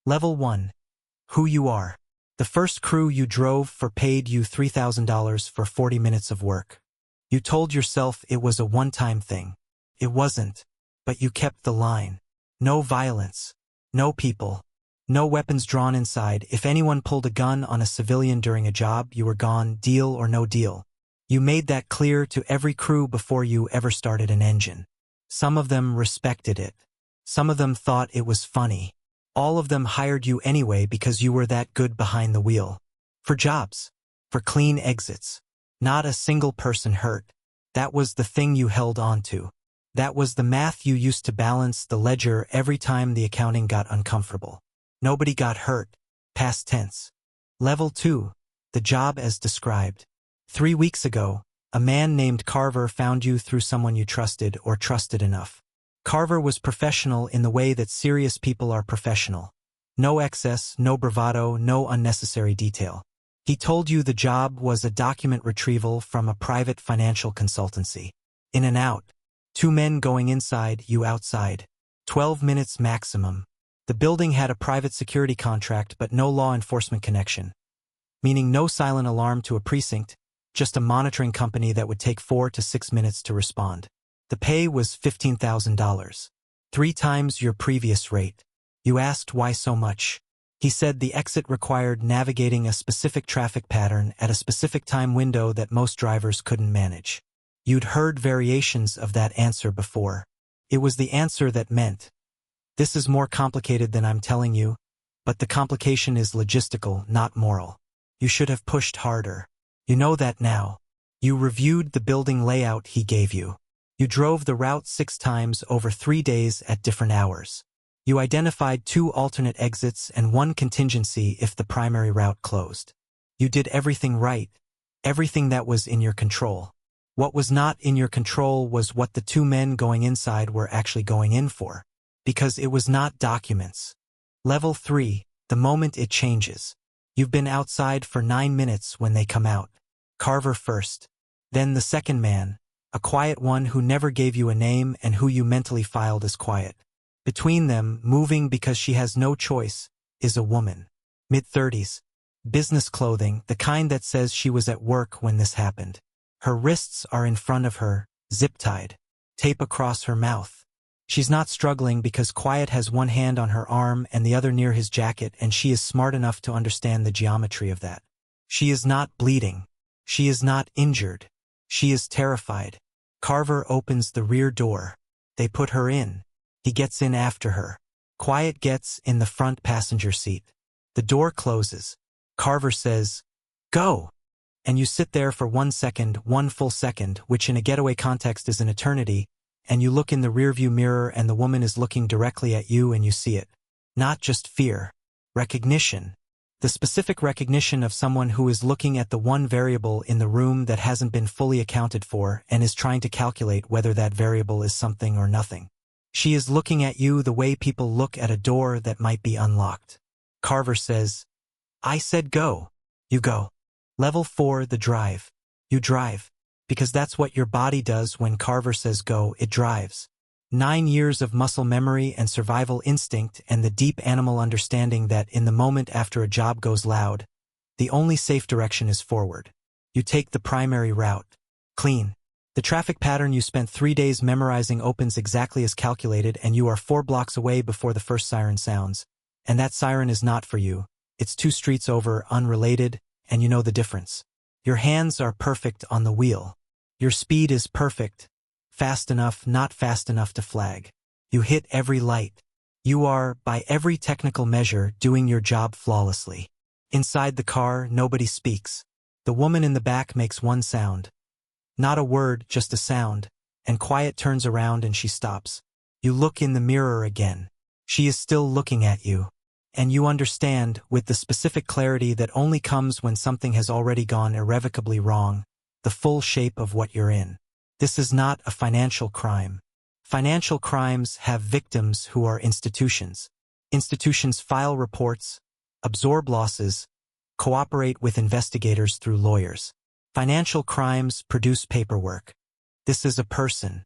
Level 1. Who you are. The first crew you drove for paid you $3,000 for 40 minutes of work. You told yourself it was a one-time thing. It wasn't. But you kept the line. No violence. No people. No weapons drawn inside. If anyone pulled a gun on a civilian during a job, you were gone, deal or no deal. You made that clear to every crew before you ever started an engine. Some of them respected it. Some of them thought it was funny. All of them hired you anyway because you were that good behind the wheel. For jobs. For clean exits. Not a single person hurt. That was the thing you held on to. That was the math you used to balance the ledger every time the accounting got uncomfortable. Nobody got hurt. Past tense. Level 2. The job as described. 3 weeks ago, a man named Carver found you through someone you trusted or trusted enough. Carver was professional in the way that serious people are professional. No excess, no bravado, no unnecessary detail. He told you the job was a document retrieval from a private financial consultancy. In and out. 2 men going inside, you outside. 12 minutes maximum. The building had a private security contract but no law enforcement connection. Meaning no silent alarm to a precinct, just a monitoring company that would take 4 to 6 minutes to respond. The pay was $15,000. 3 times your previous rate. You asked why so much. He said the exit required navigating a specific traffic pattern at a specific time window that most drivers couldn't manage. You'd heard variations of that answer before. It was the answer that meant, this is more complicated than I'm telling you, but the complication is logistical, not moral. You should have pushed harder. You know that now. You reviewed the building layout he gave you. You drove the route 6 times over 3 days at different hours. You identified 2 alternate exits and 1 contingency if the primary route closed. You did everything right, everything that was in your control. What was not in your control was what the 2 men going inside were actually going in for. Because it was not documents. Level 3, the moment it changes. You've been outside for 9 minutes when they come out. Carver first. Then the second man. A quiet one who never gave you a name and who you mentally filed as quiet. Between them, moving because she has no choice, is a woman. Mid-30s. Business clothing, the kind that says she was at work when this happened. Her wrists are in front of her, zip-tied. Tape across her mouth. She's not struggling because Quiet has one hand on her arm and the other near his jacket, and she is smart enough to understand the geometry of that. She is not bleeding. She is not injured. She is terrified. Carver opens the rear door. They put her in. He gets in after her. Quiet gets in the front passenger seat. The door closes. Carver says, "Go!" And you sit there for 1 second, 1 full second, which in a getaway context is an eternity, and you look in the rearview mirror and the woman is looking directly at you and you see it. Not just fear. Recognition. The specific recognition of someone who is looking at the one variable in the room that hasn't been fully accounted for and is trying to calculate whether that variable is something or nothing. She is looking at you the way people look at a door that might be unlocked. Carver says, "I said go." You go. Level 4, the drive. You drive. Because that's what your body does when Carver says go, it drives. 9 years of muscle memory and survival instinct and the deep animal understanding that in the moment after a job goes loud, the only safe direction is forward. You take the primary route. Clean. The traffic pattern you spent 3 days memorizing opens exactly as calculated, and you are 4 blocks away before the first siren sounds. And that siren is not for you. It's 2 streets over, unrelated, and you know the difference. Your hands are perfect on the wheel. Your speed is perfect. Fast enough, not fast enough to flag. You hit every light. You are, by every technical measure, doing your job flawlessly. Inside the car, nobody speaks. The woman in the back makes one sound. Not a word, just a sound, and Quiet turns around and she stops. You look in the mirror again. She is still looking at you. And you understand, with the specific clarity that only comes when something has already gone irrevocably wrong, the full shape of what you're in. This is not a financial crime. Financial crimes have victims who are institutions. Institutions file reports, absorb losses, cooperate with investigators through lawyers. Financial crimes produce paperwork. This is a person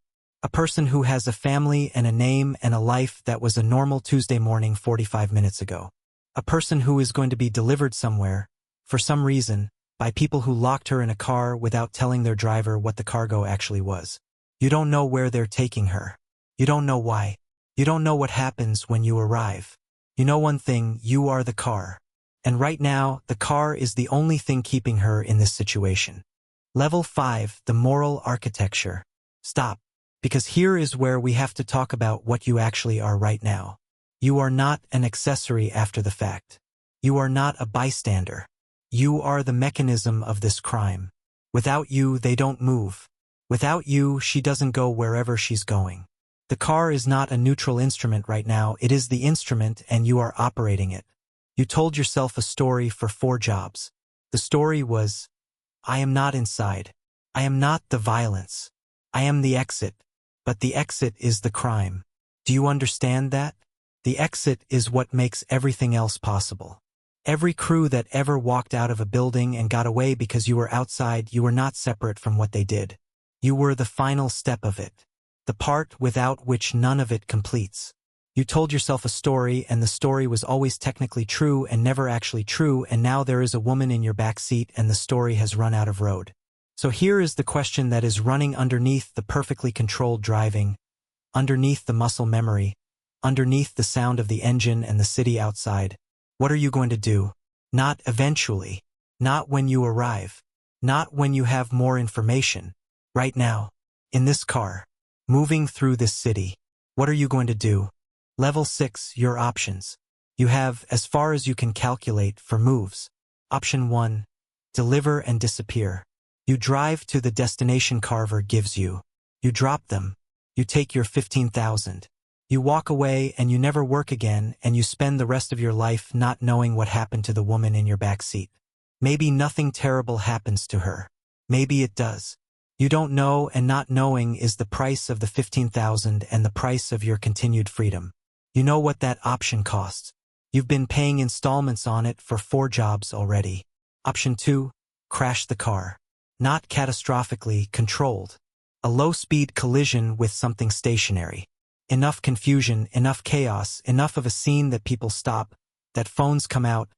who has a family and a name and a life that was a normal Tuesday morning 45 minutes ago. A person who is going to be delivered somewhere, for some reason, by people who locked her in a car without telling their driver what the cargo actually was. You don't know where they're taking her. You don't know why. You don't know what happens when you arrive. You know one thing, you are the car. And right now, the car is the only thing keeping her in this situation. Level 5, the moral architecture. Stop. Because here is where we have to talk about what you actually are right now. You are not an accessory after the fact. You are not a bystander. You are the mechanism of this crime. Without you, they don't move. Without you, she doesn't go wherever she's going. The car is not a neutral instrument right now, it is the instrument and you are operating it. You told yourself a story for 4 jobs. The story was, I am not inside. I am not the violence. I am the exit. But the exit is the crime. Do you understand that? The exit is what makes everything else possible. Every crew that ever walked out of a building and got away because you were outside, you were not separate from what they did. You were the final step of it. The part without which none of it completes. You told yourself a story and the story was always technically true and never actually true, and now there is a woman in your back seat and the story has run out of road. So here is the question that is running underneath the perfectly controlled driving, underneath the muscle memory, underneath the sound of the engine and the city outside. What are you going to do? Not eventually. Not when you arrive. Not when you have more information. Right now. In this car. Moving through this city. What are you going to do? Level 6, your options. You have as far as you can calculate for moves. Option 1. Deliver and disappear. You drive to the destination Carver gives you. You drop them. You take your 15,000. You walk away and you never work again, and you spend the rest of your life not knowing what happened to the woman in your back seat. Maybe nothing terrible happens to her. Maybe it does. You don't know, and not knowing is the price of the 15,000 and the price of your continued freedom. You know what that option costs. You've been paying installments on it for 4 jobs already. Option 2, crash the car. Not catastrophically, controlled. A low-speed collision with something stationary. Enough confusion, enough chaos, enough of a scene that people stop, that phones come out,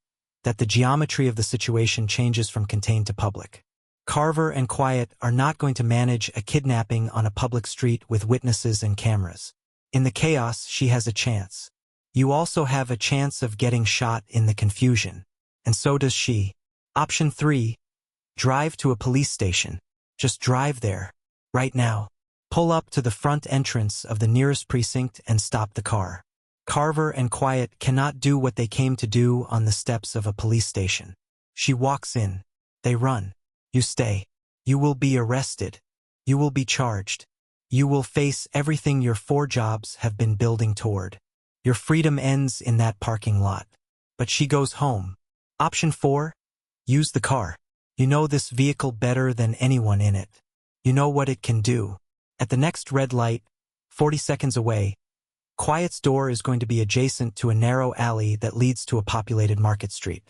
that the geometry of the situation changes from contained to public. Carver and Quiet are not going to manage a kidnapping on a public street with witnesses and cameras. In the chaos, she has a chance. You also have a chance of getting shot in the confusion. And so does she. Option 3. Drive to a police station. Just drive there. Right now. Pull up to the front entrance of the nearest precinct and stop the car. Carver and Quiet cannot do what they came to do on the steps of a police station. She walks in. They run. You stay. You will be arrested. You will be charged. You will face everything your 4 jobs have been building toward. Your freedom ends in that parking lot. But she goes home. Option 4. Use the car. You know this vehicle better than anyone in it. You know what it can do. At the next red light, 40 seconds away, Quiet's door is going to be adjacent to a narrow alley that leads to a populated market street.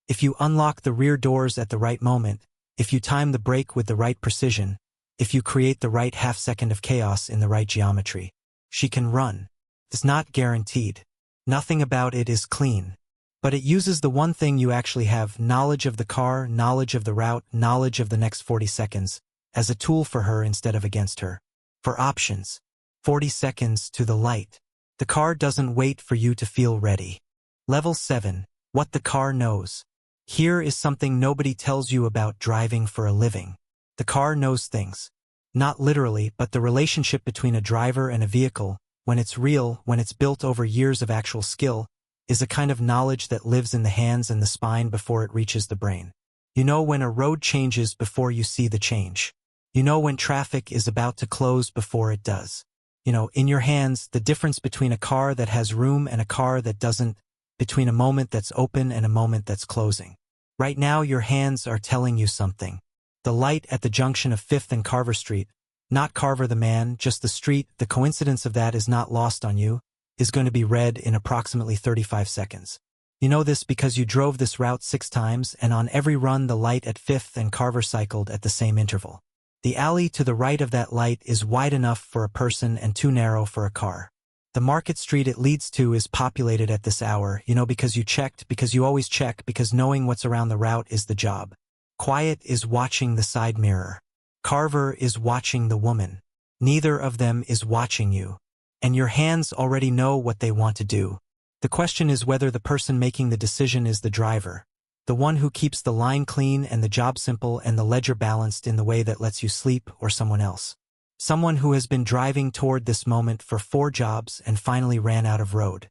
If you unlock the rear doors at the right moment, if you time the brake with the right precision, if you create the right half-second of chaos in the right geometry, she can run. It's not guaranteed. Nothing about it is clean. But it uses the one thing you actually have, knowledge of the car, knowledge of the route, knowledge of the next 40 seconds, as a tool for her instead of against her. For options. 40 seconds to the light. The car doesn't wait for you to feel ready. Level 7. What the car knows. Here is something nobody tells you about driving for a living. The car knows things. Not literally, but the relationship between a driver and a vehicle, when it's real, when it's built over years of actual skill, is a kind of knowledge that lives in the hands and the spine before it reaches the brain. You know when a road changes before you see the change. You know when traffic is about to close before it does. You know, in your hands, the difference between a car that has room and a car that doesn't, between a moment that's open and a moment that's closing. Right now your hands are telling you something. The light at the junction of 5th and Carver Street, not Carver the man, just the street, the coincidence of that is not lost on you, is going to be red in approximately 35 seconds. You know this because you drove this route 6 times, and on every run the light at 5th and Carver cycled at the same interval. The alley to the right of that light is wide enough for a person and too narrow for a car. The market street it leads to is populated at this hour, because you checked, because you always check, because knowing what's around the route is the job. Quiet is watching the side mirror. Carver is watching the woman. Neither of them is watching you. And your hands already know what they want to do. The question is whether the person making the decision is the driver. The one who keeps the line clean and the job simple and the ledger balanced in the way that lets you sleep, or someone else. Someone who has been driving toward this moment for 4 jobs and finally ran out of road.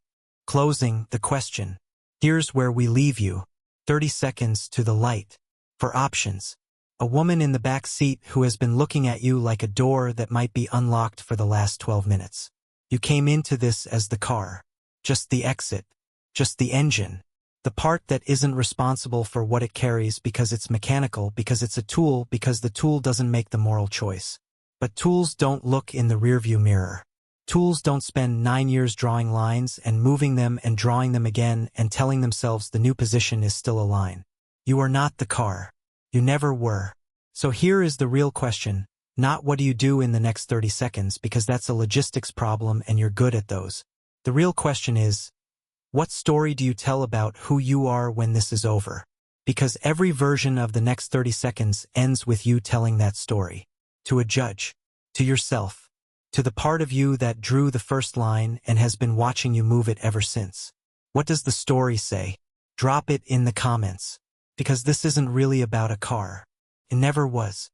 Closing, the question. Here's where we leave you. 30 seconds to the light. For options. A woman in the back seat who has been looking at you like a door that might be unlocked for the last 12 minutes. You came into this as the car. Just the exit. Just the engine. The part that isn't responsible for what it carries because it's mechanical, because it's a tool, because the tool doesn't make the moral choice. But tools don't look in the rearview mirror. Tools don't spend 9 years drawing lines and moving them and drawing them again and telling themselves the new position is still a line. You are not the car. You never were. So here is the real question, not what do you do in the next 30 seconds, because that's a logistics problem and you're good at those. The real question is, what story do you tell about who you are when this is over? Because every version of the next 30 seconds ends with you telling that story. To a judge. To yourself. To the part of you that drew the first line and has been watching you move it ever since. What does the story say? Drop it in the comments. Because this isn't really about a car. It never was.